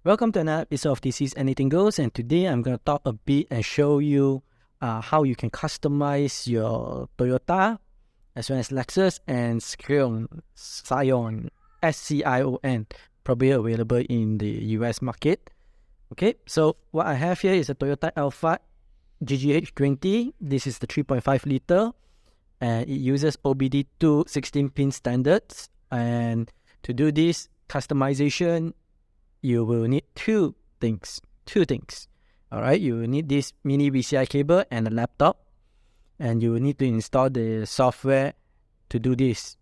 Welcome to another episode of This Is Anything Goes, and today I'm going to talk a bit and show you how you can customize your Toyota as well as Lexus and Scion, Scion, probably available in the US market. Okay, so what I have here is a Toyota Alphard GGH20. This is the 3.5 liter, and it uses OBD2 16-pin standards. And to do this customization, you will need two things. All right, you will need this mini VCI cable and a laptop, and you will need to install the software to do this.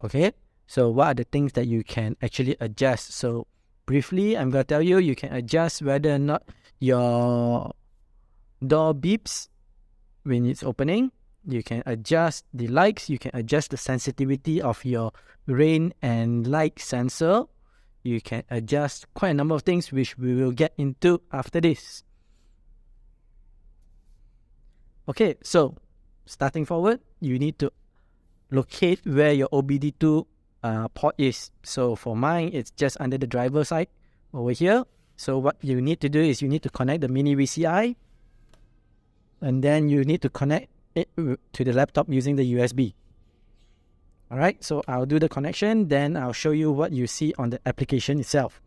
Okay, so what are the things that you can actually adjust? So briefly, I'm going to tell you, you can adjust whether or not your door beeps when it's opening. You can adjust the lights. You can adjust the sensitivity of your rain and light sensor. You can adjust quite a number of things, which we will get into after this. Okay, so starting forward, you need to locate where your OBD2 port is. So for mine, it's just under the driver side over here. So what you need to do is you need to connect the mini VCI, and then you need to connect it to the laptop using the USB. All right, so I'll do the connection, then I'll show you what you see on the application itself.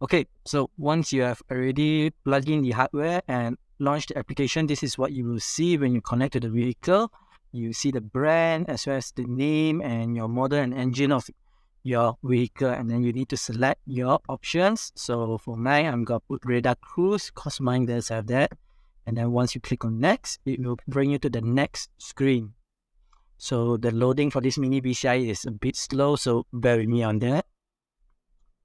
Okay, so once you have already plugged in the hardware and launched the application, this is what you will see when you connect to the vehicle. You see the brand as well as the name and your model and engine of your vehicle, and then you need to select your options. So for mine, I'm going to put radar cruise because mine does have that. And then once you click on next, it will bring you to the next screen. So the loading for this mini VCI is a bit slow, so bear with me on that.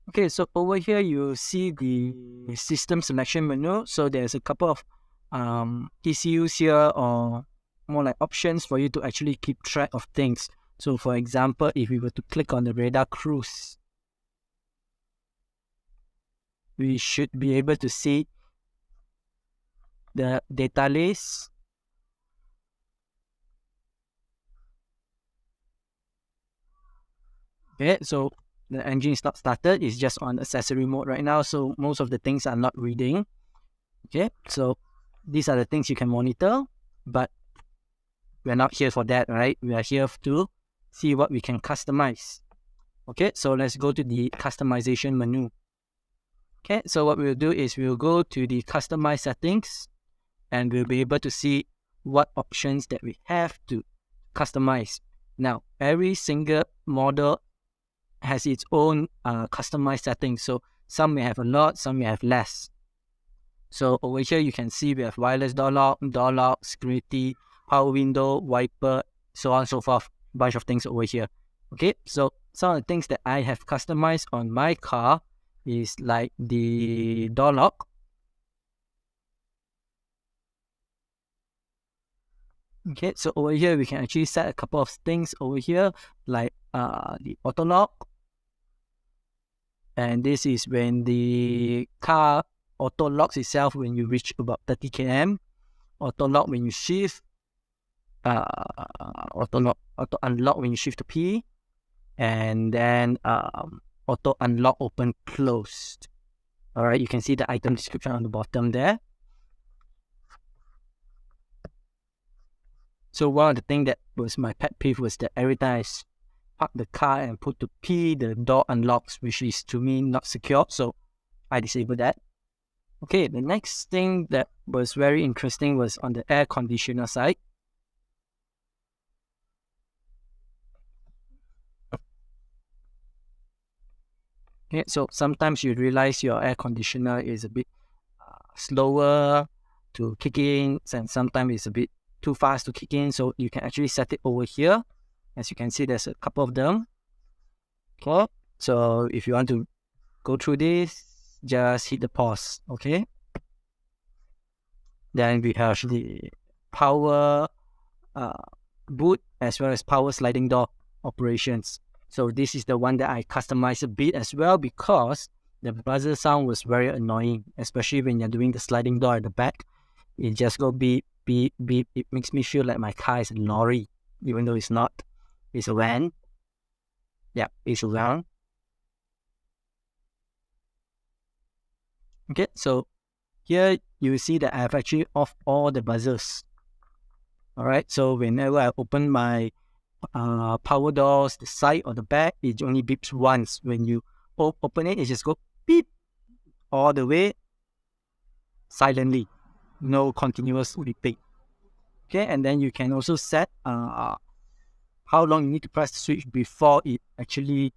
Okay, so over here you see the system selection menu. So there's a couple of ECUs here, or more like options for you to actually keep track of things. So for example, if we were to click on the radar cruise, we should be able to see the data list. Okay, so the engine is not started, it's just on accessory mode right now, so most of the things are not reading. Okay, so these are the things you can monitor, but we're not here for that, right? We are here to see what we can customize. Okay, so let's go to the customization menu. Okay, so what we'll do is we'll go to the customize settings, and we'll be able to see what options that we have to customize. Now, every single model has its own customized settings. So some may have a lot, some may have less. So over here, you can see we have wireless door lock, security, power window, wiper, so on and so forth. Bunch of things over here. Okay, so some of the things that I have customized on my car is like the door lock. Okay, so over here, we can actually set a couple of things over here, like the auto lock. And this is when the car auto locks itself when you reach about 30 km. Auto lock when you shift. Auto unlock when you shift to P. And then auto unlock open closed. All right, you can see the item description on the bottom there. So one of the things that was my pet peeve was that every time I park the car and put to P, the door unlocks, which is to me not secure, so I disabled that. Okay, the next thing that was very interesting was on the air conditioner side. Okay, so sometimes you realize your air conditioner is a bit slower to kick in, and sometimes it's a bit too fast to kick in, so you can actually set it over here. As you can see, there's a couple of them. Okay, so if you want to go through this, just hit the pause. Okay, then we have the power boot as well as power sliding door operations. So this is the one that I customized a bit as well, because the buzzer sound was very annoying, especially when you're doing the sliding door at the back. It just go beep, beep, beep. It makes me feel like my car is a lorry, even though it's not. It's a van. Yeah, it's a van. Okay, so here you see that I've actually off all the buzzers. All right, so whenever I open my power doors, the side or the back, it only beeps once. When you open it, it just go beep all the way silently, no continuous beeping. Okay, and then you can also set how long you need to press the switch before it actually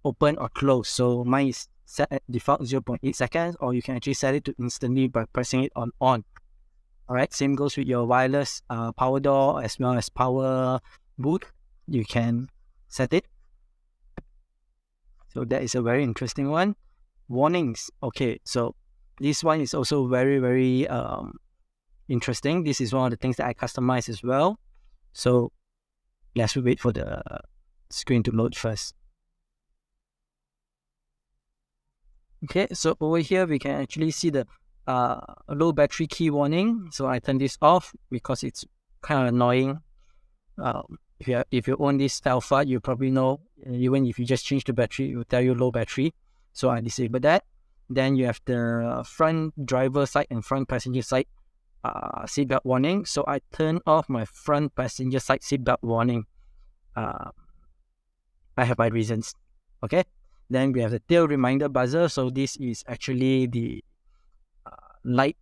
open or close. So mine is set at default 0.8 seconds, or you can actually set it to instantly by pressing it on. All right, same goes with your wireless power door as well as power boot. You can set it. So that is a very interesting one. Warnings. Okay, so this one is also very, very interesting. This is one of the things that I customize as well. So let's wait for the screen to load first. Okay, so over here we can actually see the low battery key warning. So I turn this off because it's kind of annoying. If you own this Alpha, you probably know, even if you just change the battery, it will tell you low battery. So I disable that. Then you have the front driver side and front passenger side seatbelt warning. So I turn off my front passenger side seatbelt warning. I have my reasons. Okay. Then we have the tail reminder buzzer. So this is actually the light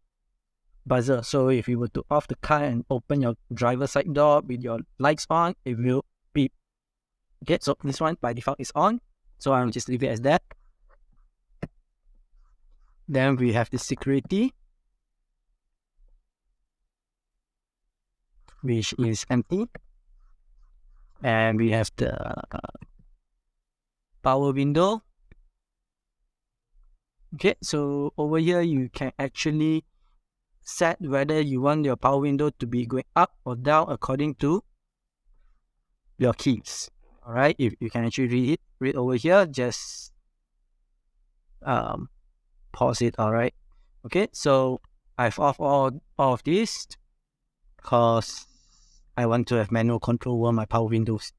buzzer. So if you were to off the car and open your driver side door with your lights on, it will beep. Okay, so this one by default is on. So I'll just leave it as that. Then we have the security, which is empty. And we have the power window. Okay, so over here you can actually set whether you want your power window to be going up or down according to your keys. All right, if you can actually read over here, just pause it. All right, okay, so I've off all of this because I want to have manual control over my power windows.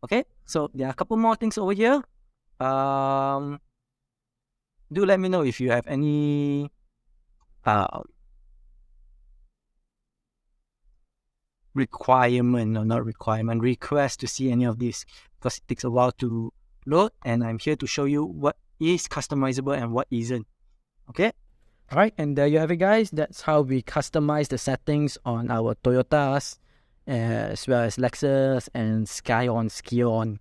Okay, so there are a couple more things over here. Do let me know if you have any request to see any of this, because it takes a while to load, and I'm here to show you what is customizable and what isn't. Okay, all right, and there you have it, guys. That's how we customize the settings on our Toyotas as well as Lexus and Scion.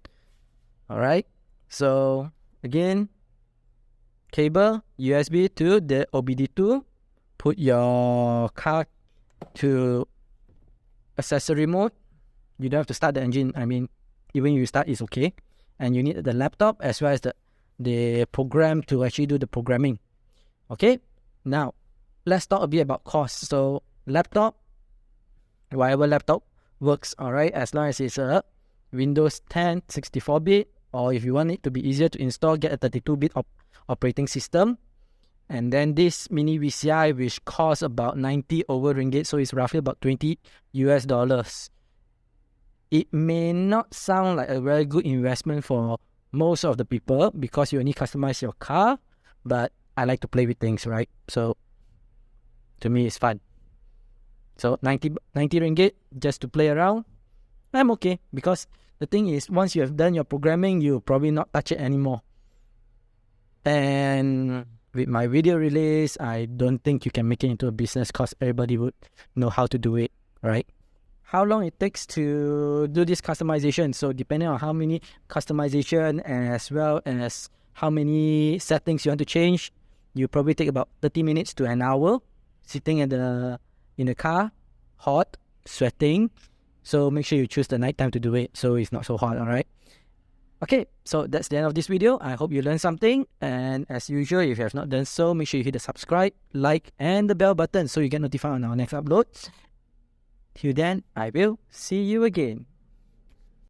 All right, so again, cable USB to the OBD2, put your car to accessory mode. You don't have to start the engine. I mean, even you start is okay. And you need the laptop as well as the program to actually do the programming. Okay, now let's talk a bit about cost. So laptop, whatever laptop works, all right, as long as it's a Windows 10 64-bit, or if you want it to be easier to install, get a 32-bit operating system. And then this mini VCI, which costs about 90 over ringgit, so it's roughly about $20 US. It may not sound like a very good investment for most of the people because you only customize your car, but I like to play with things, right? So to me, it's fun. So 90 ringgit just to play around, I'm okay, because the thing is, once you have done your programming, you'll probably not touch it anymore. And with my video release, I don't think you can make it into a business because everybody would know how to do it, right? How long it takes to do this customization? So depending on how many customization as well as how many settings you want to change, you probably take about 30 minutes to an hour sitting in the car, hot, sweating. So make sure you choose the night time to do it so it's not so hot, all right? Okay, so that's the end of this video. I hope you learned something. And as usual, if you have not done so, make sure you hit the subscribe, like, and the bell button so you get notified on our next upload. Till then, I will see you again.